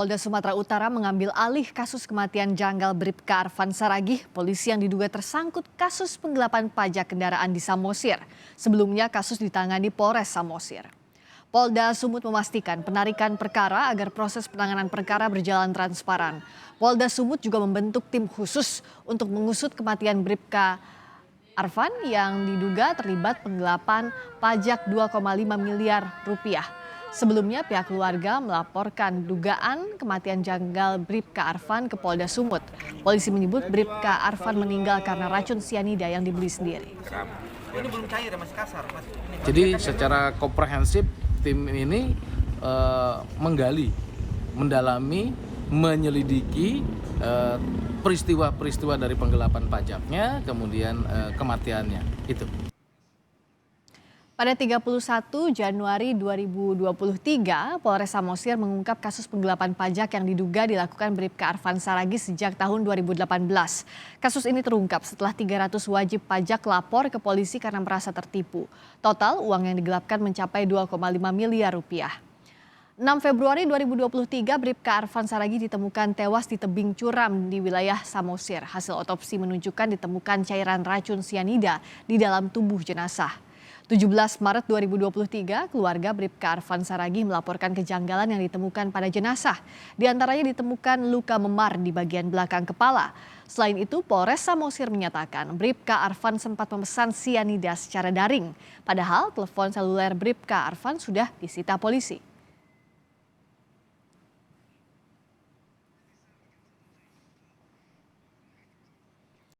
Polda Sumatera Utara mengambil alih kasus kematian janggal Bribka Arfan Saragih, polisi yang diduga tersangkut kasus penggelapan pajak kendaraan di Samosir. Sebelumnya kasus ditangani Polres Samosir. Polda Sumut memastikan penarikan perkara agar proses penanganan perkara berjalan transparan. Polda Sumut juga membentuk tim khusus untuk mengusut kematian Bribka Arfan yang diduga terlibat penggelapan pajak 2,5 miliar rupiah. Sebelumnya pihak keluarga melaporkan dugaan kematian janggal Bribka Arfan ke Polda Sumut. Polisi menyebut Bribka Arfan meninggal karena racun sianida yang dibeli sendiri. Ini belum cair ya, masih kasar. Jadi secara komprehensif tim ini menggali, mendalami, menyelidiki peristiwa-peristiwa dari penggelapan pajaknya, kemudian kematiannya. Itu. Pada 31 Januari 2023, Polres Samosir mengungkap kasus penggelapan pajak yang diduga dilakukan Bribka Arfan Saragih sejak tahun 2018. Kasus ini terungkap setelah 300 wajib pajak lapor ke polisi karena merasa tertipu. Total uang yang digelapkan mencapai 2,5 miliar rupiah. 6 Februari 2023, Bribka Arfan Saragih ditemukan tewas di tebing curam di wilayah Samosir. Hasil otopsi menunjukkan ditemukan cairan racun sianida di dalam tubuh jenazah. 17 Maret 2023, keluarga Bribka Arfan Saragih melaporkan kejanggalan yang ditemukan pada jenazah. Di antaranya ditemukan luka memar di bagian belakang kepala. Selain itu, Polres Samosir menyatakan Bribka Arfan sempat memesan sianida secara daring. Padahal telepon seluler Bribka Arfan sudah disita polisi.